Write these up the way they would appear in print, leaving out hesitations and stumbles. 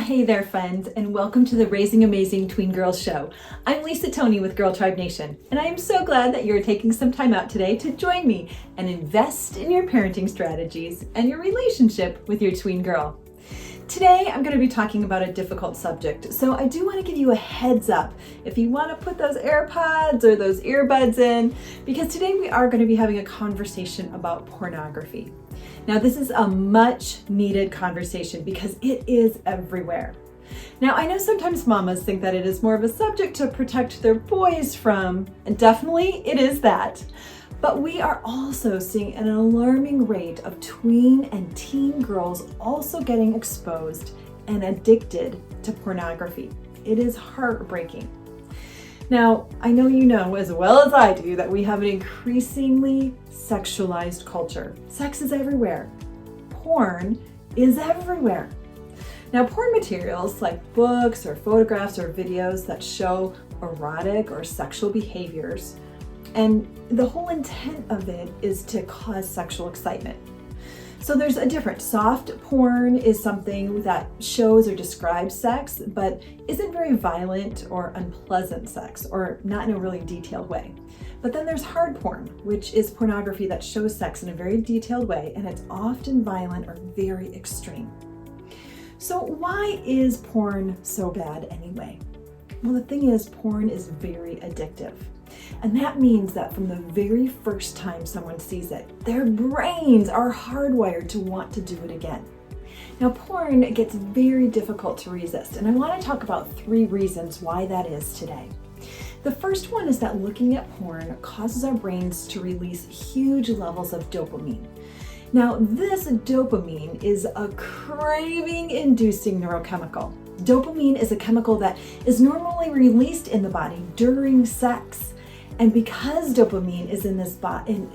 Hey there, friends, and welcome to the Raising Amazing Tween Girls show. I'm Lisa Tony with Girl Tribe Nation, and I am so glad that you're taking some time out today to join me and invest in your parenting strategies and your relationship with your tween girl. Today, I'm going to be talking about a difficult subject, so I do want to give you a heads up if you want to put those AirPods or those earbuds in, because today we are going to be having a conversation about pornography. Now, this is a much needed conversation because it is everywhere. Now, I know sometimes mamas think that it is more of a subject to protect their boys from, and definitely it is that. But we are also seeing an alarming rate of tween and teen girls also getting exposed and addicted to pornography. It is heartbreaking. Now, I know you know as well as I do that we have an increasingly sexualized culture. Sex is everywhere. Porn is everywhere. Now, porn materials like books or photographs or videos that show erotic or sexual behaviors, and the whole intent of it is to cause sexual excitement. So there's a difference. Soft porn is something that shows or describes sex, but isn't very violent or unpleasant sex, or not in a really detailed way. But then there's hard porn, which is pornography that shows sex in a very detailed way, and it's often violent or very extreme. So why is porn so bad anyway? Well, the thing is, porn is very addictive. And that means that from the very first time someone sees it, their brains are hardwired to want to do it again. Now, porn gets very difficult to resist, and I want to talk about 3 reasons why that is today. The first one is that looking at porn causes our brains to release huge levels of dopamine. Now, this dopamine is a craving-inducing neurochemical. Dopamine is a chemical that is normally released in the body during sex. And because dopamine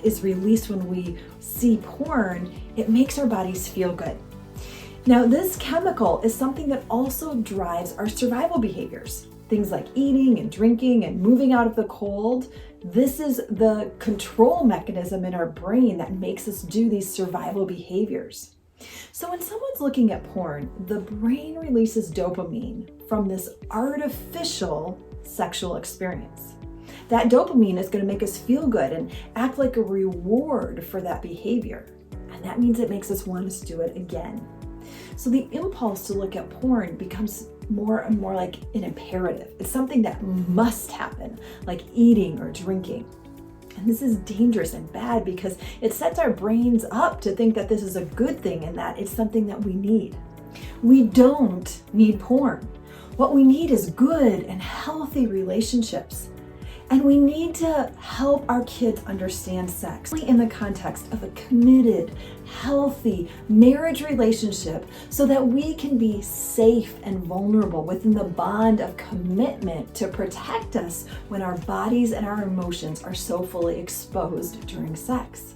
is released when we see porn, it makes our bodies feel good. Now, this chemical is something that also drives our survival behaviors. Things like eating and drinking and moving out of the cold. This is the control mechanism in our brain that makes us do these survival behaviors. So when someone's looking at porn, the brain releases dopamine from this artificial sexual experience. That dopamine is going to make us feel good and act like a reward for that behavior. And that means it makes us want to do it again. So the impulse to look at porn becomes more and more like an imperative. It's something that must happen, like eating or drinking. And this is dangerous and bad because it sets our brains up to think that this is a good thing and that it's something that we need. We don't need porn. What we need is good and healthy relationships. And we need to help our kids understand sex in the context of a committed, healthy marriage relationship so that we can be safe and vulnerable within the bond of commitment to protect us when our bodies and our emotions are so fully exposed during sex.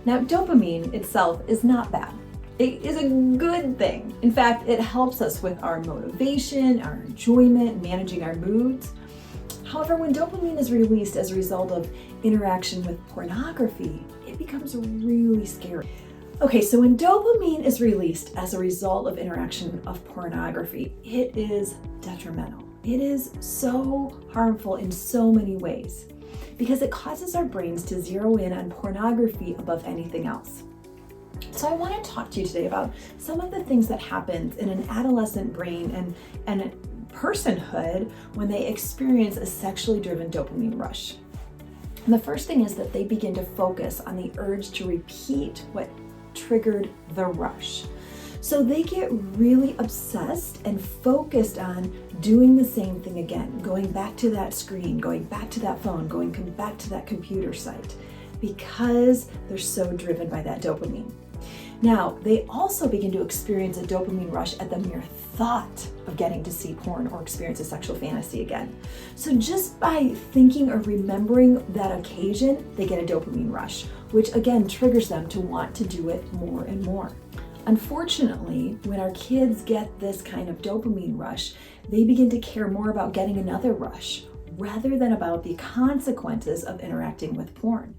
Now, dopamine itself is not bad. It is a good thing. In fact, it helps us with our motivation, our enjoyment, managing our moods. However, when dopamine is released as a result of interaction with pornography, it becomes really scary. Okay, so when dopamine is released as a result of interaction of pornography, it is detrimental. It is so harmful in so many ways because it causes our brains to zero in on pornography above anything else. So I want to talk to you today about some of the things that happen in an adolescent brain and personhood when they experience a sexually driven dopamine rush. And the first thing is that they begin to focus on the urge to repeat what triggered the rush. So they get really obsessed and focused on doing the same thing again, going back to that screen, going back to that phone, going back to that computer site, because they're so driven by that dopamine. Now, they also begin to experience a dopamine rush at the mere thought of getting to see porn or experience a sexual fantasy again. So just by thinking or remembering that occasion, they get a dopamine rush, which again triggers them to want to do it more and more. Unfortunately, when our kids get this kind of dopamine rush, they begin to care more about getting another rush rather than about the consequences of interacting with porn.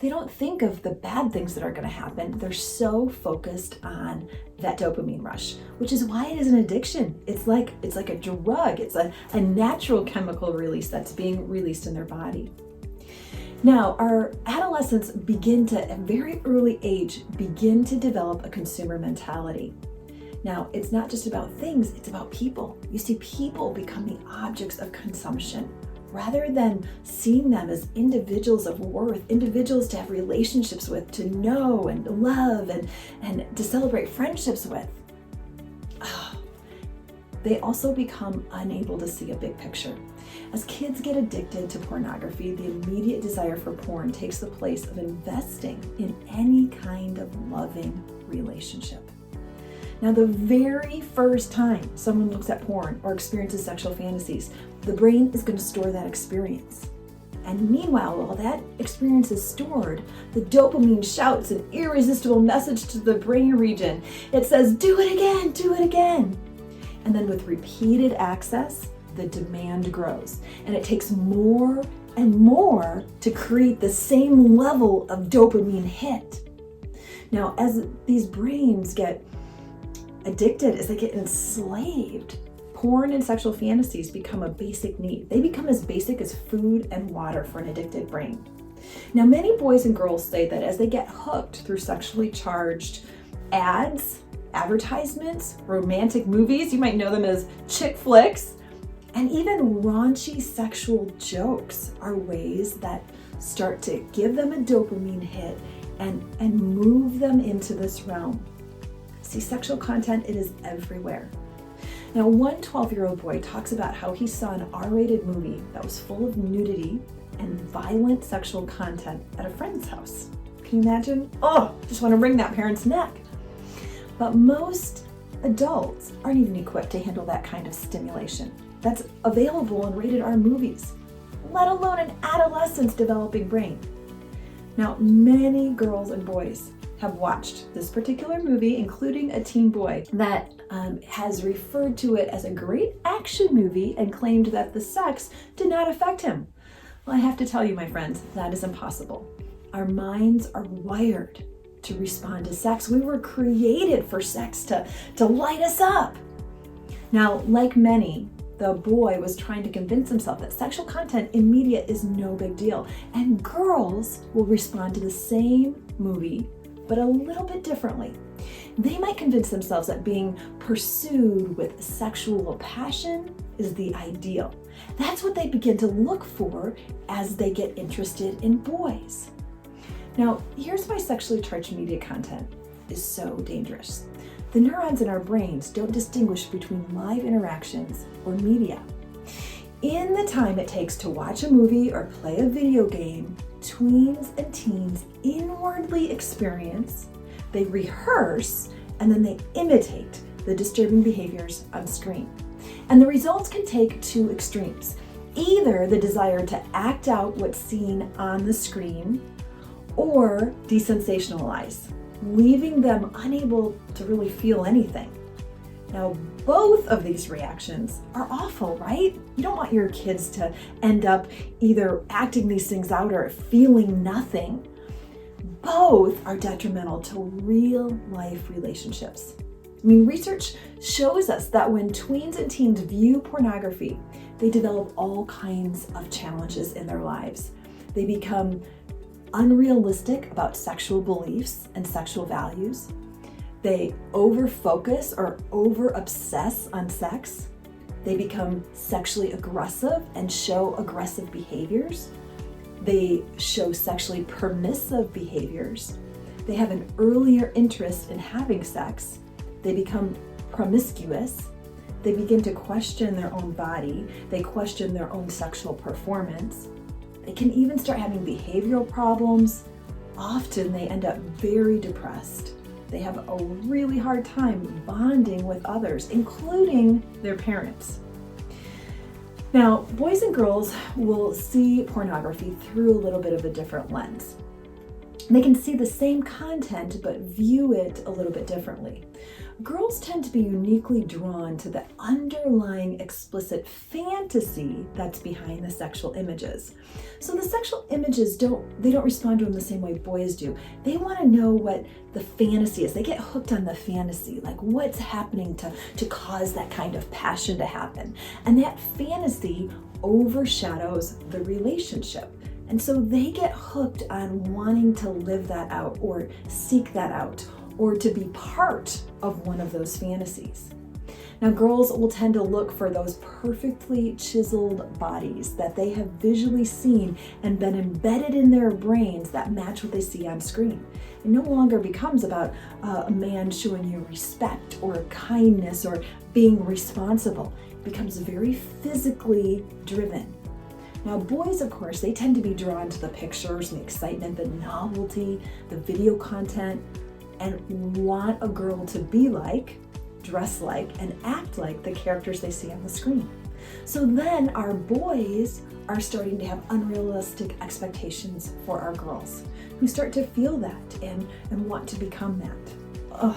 They don't think of the bad things that are going to happen. They're so focused on that dopamine rush, which is why it is an addiction. It's like a drug. It's a natural chemical release that's being released in their body. Now, our adolescents begin to, at a very early age, begin to develop a consumer mentality. Now, it's not just about things, it's about people. You see, people become the objects of consumption rather than seeing them as individuals of worth, individuals to have relationships with, to know and love and to celebrate friendships with. They also become unable to see a big picture. As kids get addicted to pornography, the immediate desire for porn takes the place of investing in any kind of loving relationship. Now, the very first time someone looks at porn or experiences sexual fantasies, the brain is going to store that experience. And meanwhile, while that experience is stored, the dopamine shouts an irresistible message to the brain region. It says, do it again, do it again. And then with repeated access, the demand grows. And it takes more and more to create the same level of dopamine hit. Now, as these brains get addicted, as they get enslaved, porn and sexual fantasies become a basic need. They become as basic as food and water for an addicted brain. Now, many boys and girls say that as they get hooked through sexually charged ads, advertisements, romantic movies, you might know them as chick flicks, and even raunchy sexual jokes are ways that start to give them a dopamine hit and move them into this realm. See, sexual content, it is everywhere. Now, one 12-year-old boy talks about how he saw an R-rated movie that was full of nudity and violent sexual content at a friend's house. Can you imagine? Oh, just want to wring that parent's neck. But most adults aren't even equipped to handle that kind of stimulation that's available in rated R movies, let alone an adolescent's developing brain. Now, many girls and boys have watched this particular movie, including a teen boy that has referred to it as a great action movie and claimed that the sex did not affect him. Well, I have to tell you, my friends, that is impossible. Our minds are wired to respond to sex. We were created for sex to light us up. Now, like many, the boy was trying to convince himself that sexual content in media is no big deal, and girls will respond to the same movie but a little bit differently. They might convince themselves that being pursued with sexual passion is the ideal. That's what they begin to look for as they get interested in boys. Now, here's why sexually charged media content is so dangerous. The neurons in our brains don't distinguish between live interactions or media. In the time it takes to watch a movie or play a video game, tweens and teens inwardly experience, they rehearse, and then they imitate the disturbing behaviors on screen. And the results can take two extremes. Either the desire to act out what's seen on the screen, or desensationalize, leaving them unable to really feel anything. Now, both of these reactions are awful, right? You don't want your kids to end up either acting these things out or feeling nothing. Both are detrimental to real life relationships. I mean, research shows us that when tweens and teens view pornography, they develop all kinds of challenges in their lives. They become unrealistic about sexual beliefs and sexual values. They over-focus or over-obsess on sex. They become sexually aggressive and show aggressive behaviors. They show sexually permissive behaviors. They have an earlier interest in having sex. They become promiscuous. They begin to question their own body. They question their own sexual performance. They can even start having behavioral problems. Often they end up very depressed. They have a really hard time bonding with others, including their parents. Now, boys and girls will see pornography through a little bit of a different lens. They can see the same content but view it a little bit differently. girls tend to be uniquely drawn to the underlying explicit fantasy that's behind the sexual images. So the sexual images don't respond to them the same way boys do. They want to know what the fantasy is. They get hooked on the fantasy, like what's happening to cause that kind of passion to happen. And that fantasy overshadows the relationship. And so they get hooked on wanting to live that out or seek that out or to be part of one of those fantasies. Now, girls will tend to look for those perfectly chiseled bodies that they have visually seen and been embedded in their brains that match what they see on screen. It no longer becomes about a man showing you respect or kindness or being responsible. It becomes very physically driven. Now, boys, of course, they tend to be drawn to the pictures and the excitement, the novelty, the video content, and want a girl to be like, dress like, and act like the characters they see on the screen. So then our boys are starting to have unrealistic expectations for our girls, who start to feel that and want to become that.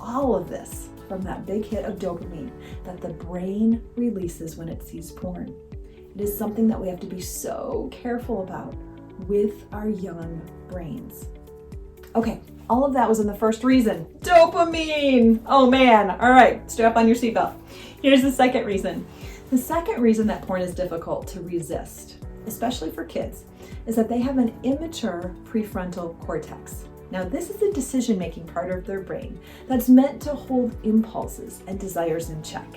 All of this from that big hit of dopamine that the brain releases when it sees porn. It is something that we have to be so careful about with our young brains. Okay, all of that was in the first reason. Dopamine! Oh man, all right, strap on your seatbelt. Here's the second reason. The second reason that porn is difficult to resist, especially for kids, is that they have an immature prefrontal cortex. Now, this is the decision-making part of their brain that's meant to hold impulses and desires in check.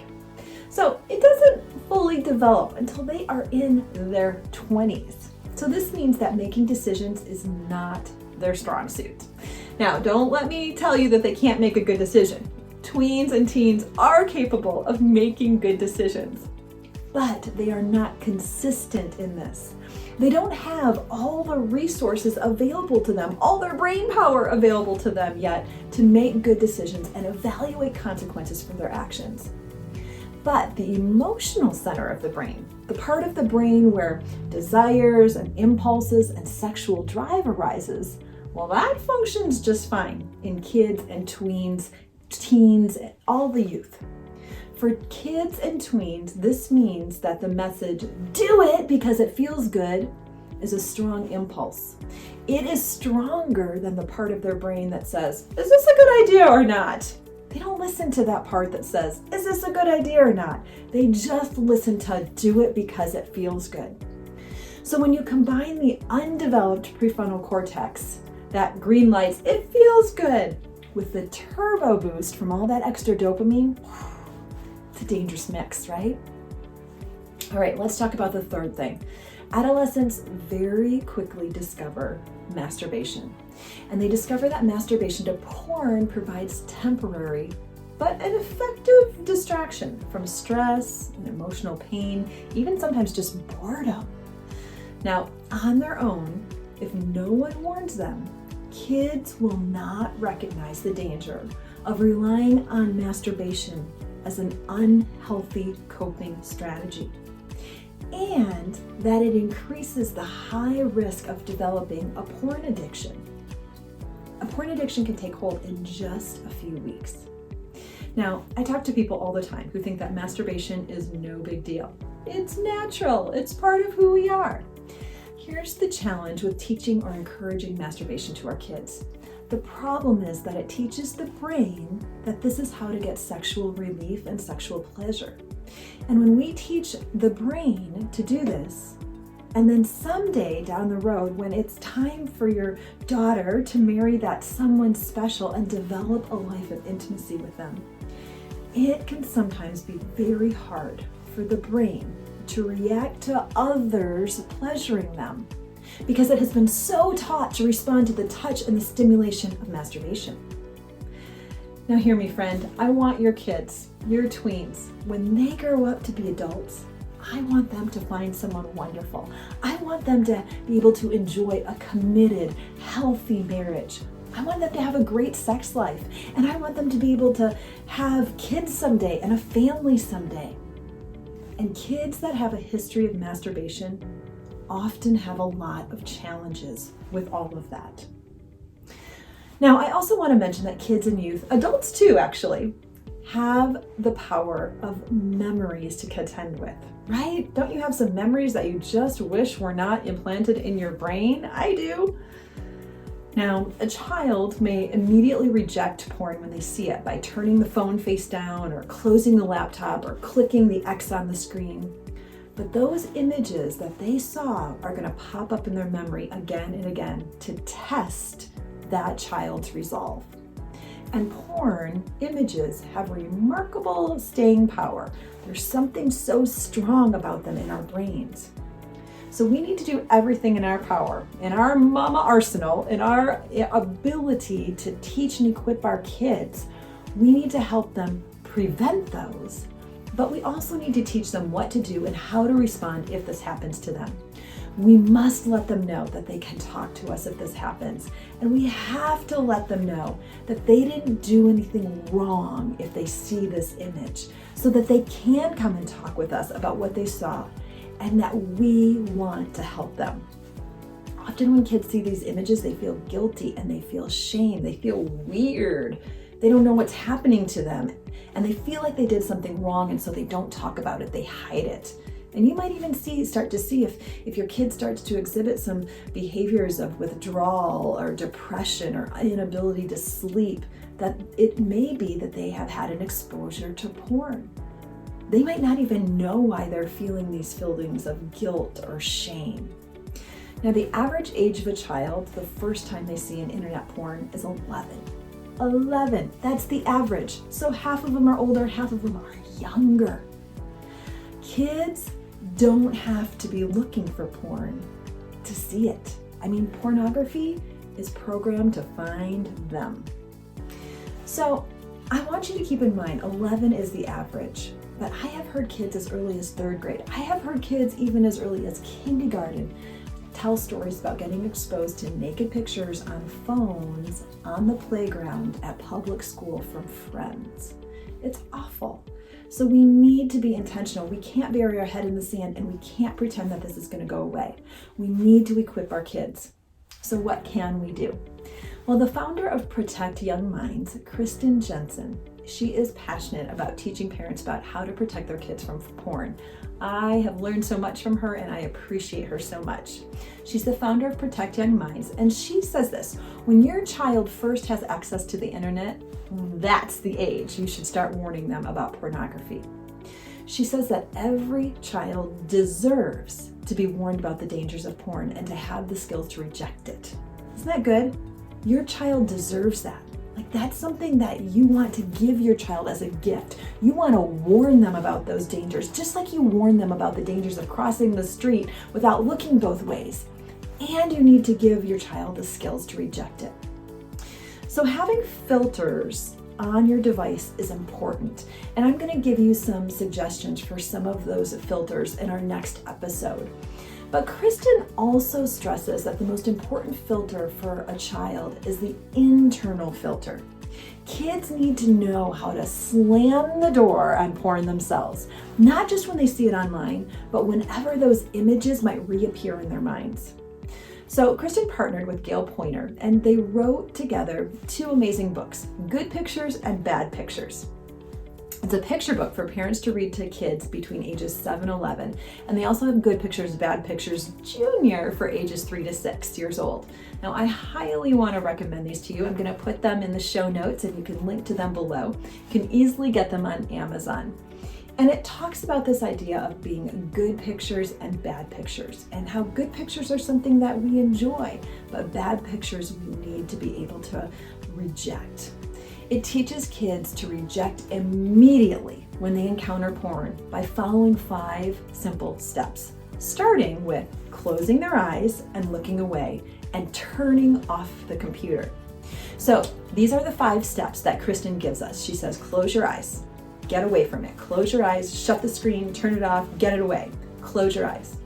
So it doesn't fully develop until they are in their 20s. So this means that making decisions is not their strong suit. Now, don't let me tell you that they can't make a good decision. Tweens and teens are capable of making good decisions, but they are not consistent in this. They don't have all the resources available to them, all their brain power available to them yet to make good decisions and evaluate consequences for their actions. But the emotional center of the brain, the part of the brain where desires and impulses and sexual drive arises, well, that functions just fine in kids and tweens, teens, and all the youth. For kids and tweens, this means that the message, do it because it feels good, is a strong impulse. It is stronger than the part of their brain that says, is this a good idea or not? They don't listen to that part that says, is this a good idea or not? They just listen to do it because it feels good. So when you combine the undeveloped prefrontal cortex, that green lights, it feels good, with the turbo boost from all that extra dopamine, it's a dangerous mix, right? All right, let's talk about the third thing. Adolescents very quickly discover masturbation. And they discover that masturbation to porn provides temporary, but an effective distraction from stress and emotional pain, even sometimes just boredom. Now, on their own, if no one warns them, kids will not recognize the danger of relying on masturbation as an unhealthy coping strategy, and that it increases the high risk of developing a porn addiction. A porn addiction can take hold in just a few weeks. Now, I talk to people all the time who think that masturbation is no big deal. It's natural, it's part of who we are. Here's the challenge with teaching or encouraging masturbation to our kids. The problem is that it teaches the brain that this is how to get sexual relief and sexual pleasure. And when we teach the brain to do this, and then someday down the road, when it's time for your daughter to marry that someone special and develop a life of intimacy with them, it can sometimes be very hard for the brain to react to others pleasuring them, because it has been so taught to respond to the touch and the stimulation of masturbation. Now hear me, friend, I want your kids, your tweens, when they grow up to be adults, I want them to find someone wonderful. I want them to be able to enjoy a committed, healthy marriage. I want them to have a great sex life, and I want them to be able to have kids someday and a family someday. And kids that have a history of masturbation often have a lot of challenges with all of that. Now, I also want to mention that kids and youth, adults too actually, have the power of memories to contend with, right? Don't you have some memories that you just wish were not implanted in your brain? I do. Now, a child may immediately reject porn when they see it by turning the phone face down or closing the laptop or clicking the X on the screen. But those images that they saw are going to pop up in their memory again and again to test that child's resolve. And porn images have remarkable staying power. There's something so strong about them in our brains. So we need to do everything in our power, in our mama arsenal, in our ability to teach and equip our kids. We need to help them prevent those, but we also need to teach them what to do and how to respond if this happens to them. We must let them know that they can talk to us if this happens. And we have to let them know that they didn't do anything wrong if they see this image, so that they can come and talk with us about what they saw and that we want to help them. Often when kids see these images, they feel guilty and they feel shame. They feel weird. They don't know what's happening to them. And they feel like they did something wrong, and so they don't talk about it. They hide it. And you might even start to see if your kid starts to exhibit some behaviors of withdrawal or depression or inability to sleep, that it may be that they have had an exposure to porn. They might not even know why they're feeling these feelings of guilt or shame. Now, the average age of a child, the first time they see an internet porn, is 11. 11, that's the average. So half of them are older, half of them are younger. Kids don't have to be looking for porn to see it. I mean, pornography is programmed to find them. So I want you to keep in mind, 11 is the average, but I have heard kids as early as 3rd grade. I have heard kids even as early as kindergarten tell stories about getting exposed to naked pictures on phones on the playground at public school from friends. It's awful. So we need to be intentional. We can't bury our head in the sand, and we can't pretend that this is going to go away. We need to equip our kids. So what can we do? Well, the founder of Protect Young Minds, Kristen Jensen, she is passionate about teaching parents about how to protect their kids from porn. I have learned so much from her, and I appreciate her so much. She's the founder of Protect Young Minds, and she says this: when your child first has access to the internet, that's the age you should start warning them about pornography. She says that every child deserves to be warned about the dangers of porn and to have the skills to reject it. Isn't that good? Your child deserves that. Like, that's something that you want to give your child as a gift. You want to warn them about those dangers, just like you warn them about the dangers of crossing the street without looking both ways. And you need to give your child the skills to reject it. So having filters on your device is important. And I'm going to give you some suggestions for some of those filters in our next episode. But Kristen also stresses that the most important filter for a child is the internal filter. Kids need to know how to slam the door on porn themselves, not just when they see it online, but whenever those images might reappear in their minds. So Kristen partnered with Gail Pointer, and they wrote together 2 amazing books, Good Pictures and Bad Pictures. It's a picture book for parents to read to kids between ages 7 and 11. And they also have Good Pictures, Bad Pictures Junior for ages 3 to 6 years old. Now, I highly want to recommend these to you. I'm going to put them in the show notes, and you can link to them below. You can easily get them on Amazon. And it talks about this idea of being good pictures and bad pictures, and how good pictures are something that we enjoy, but bad pictures we need to be able to reject. It teaches kids to reject immediately when they encounter porn by following 5 simple steps, starting with closing their eyes and looking away and turning off the computer. So these are the 5 steps that Kristen gives us. She says, close your eyes, get away from it. Close your eyes, shut the screen, turn it off, get it away. Close your eyes.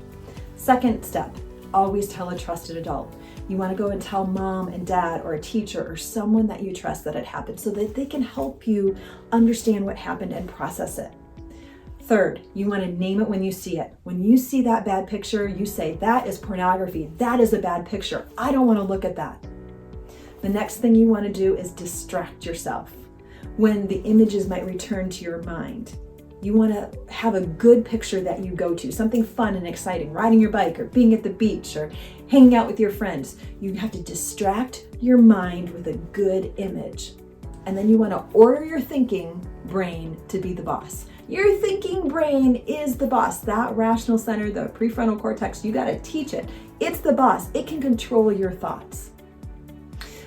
Second step, always tell a trusted adult. You want to go and tell mom and dad or a teacher or someone that you trust that it happened, so that they can help you understand what happened and process it. Third, you want to name it when you see it. When you see that bad picture, you say, that is pornography. That is a bad picture. I don't want to look at that. The next thing you want to do is distract yourself when the images might return to your mind. You want to have a good picture that you go to, something fun and exciting, riding your bike or being at the beach or hanging out with your friends. You have to distract your mind with a good image. And then you want to order your thinking brain to be the boss. Your thinking brain is the boss. That rational center, the prefrontal cortex, you got to teach it. It's the boss. It can control your thoughts.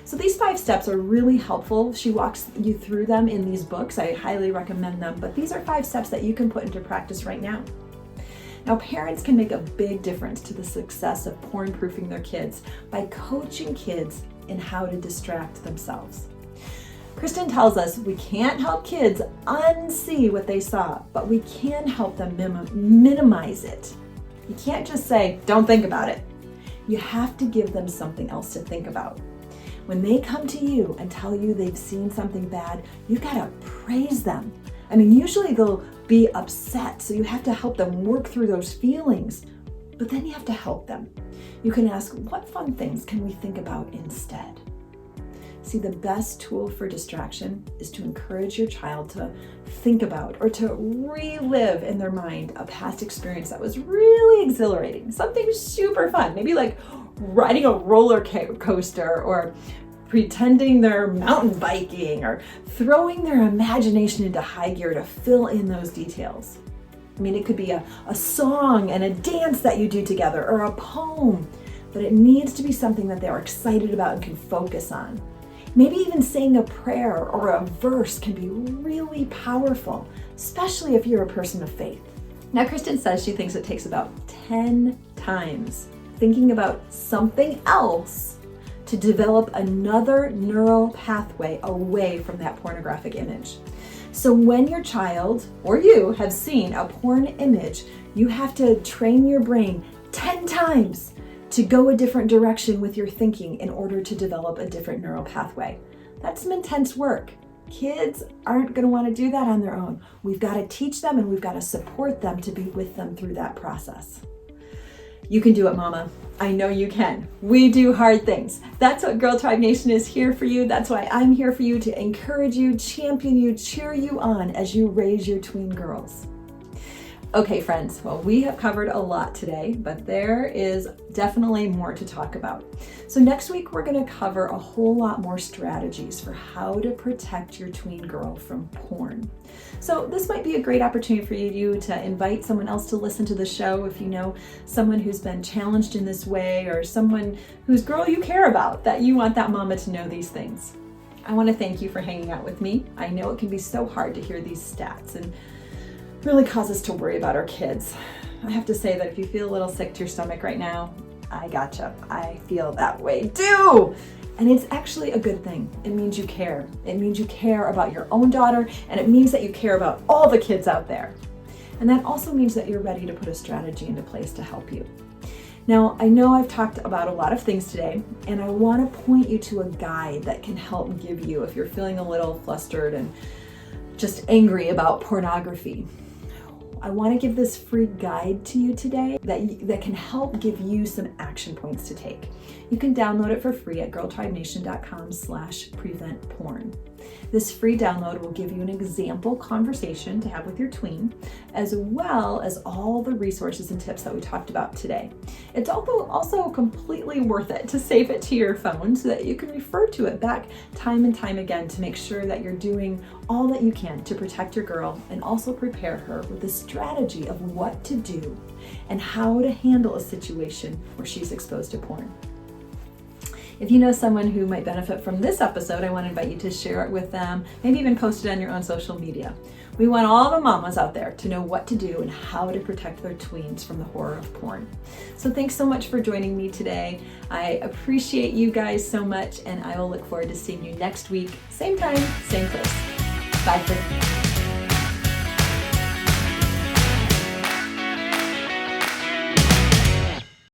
So these 5 steps are really helpful. She walks you through them in these books. I highly recommend them, but these are 5 steps that you can put into practice right now. Now, parents can make a big difference to the success of porn-proofing their kids by coaching kids in how to distract themselves. Kristen tells us we can't help kids unsee what they saw, but we can help them minimize it. You can't just say, don't think about it. You have to give them something else to think about. When they come to you and tell you they've seen something bad, you've got to praise them. I mean, usually they'll be upset, so you have to help them work through those feelings, but then you have to help them. You can ask, what fun things can we think about instead? See, the best tool for distraction is to encourage your child to think about or to relive in their mind a past experience that was really exhilarating, something super fun, maybe like riding a roller coaster or pretending they're mountain biking or throwing their imagination into high gear to fill in those details. I mean, it could be a song and a dance that you do together or a poem, but it needs to be something that they're excited about and can focus on. Maybe even saying a prayer or a verse can be really powerful, especially if you're a person of faith. Now, Kristen says she thinks it takes about 10 times thinking about something else to develop another neural pathway away from that pornographic image. So when your child or you have seen a porn image, you have to train your brain 10 times to go a different direction with your thinking in order to develop a different neural pathway. That's some intense work. Kids aren't going to want to do that on their own. We've got to teach them and we've got to support them to be with them through that process. You can do it, Mama. I know you can. We do hard things. That's what Girl Tribe Nation is here for you. That's why I'm here for you, to encourage you, champion you, cheer you on as you raise your tween girls. Okay, friends, well, we have covered a lot today, but there is definitely more to talk about. So next week, we're going to cover a whole lot more strategies for how to protect your tween girl from porn. So this might be a great opportunity for you to invite someone else to listen to the show if you know someone who's been challenged in this way or someone whose girl you care about, that you want that mama to know these things. I want to thank you for hanging out with me. I know it can be so hard to hear these stats and really cause us to worry about our kids. I have to say that if you feel a little sick to your stomach right now, I gotcha. I feel that way too. And it's actually a good thing. It means you care. It means you care about your own daughter, and it means that you care about all the kids out there. And that also means that you're ready to put a strategy into place to help you. Now, I know I've talked about a lot of things today, and I want to point you to a guide that can help give you, if you're feeling a little flustered and just angry about pornography. I want to give this free guide to you today that can help give you some action points to take. You can download it for free at girltribenation.com/preventporn. This free download will give you an example conversation to have with your tween, as well as all the resources and tips that we talked about today. It's also completely worth it to save it to your phone so that you can refer to it back time and time again to make sure that you're doing all that you can to protect your girl and also prepare her with a strategy of what to do and how to handle a situation where she's exposed to porn. If you know someone who might benefit from this episode, I want to invite you to share it with them, maybe even post it on your own social media. We want all the mamas out there to know what to do and how to protect their tweens from the horror of porn. So thanks so much for joining me today. I appreciate you guys so much, and I will look forward to seeing you next week, same time, same place. Bye for now.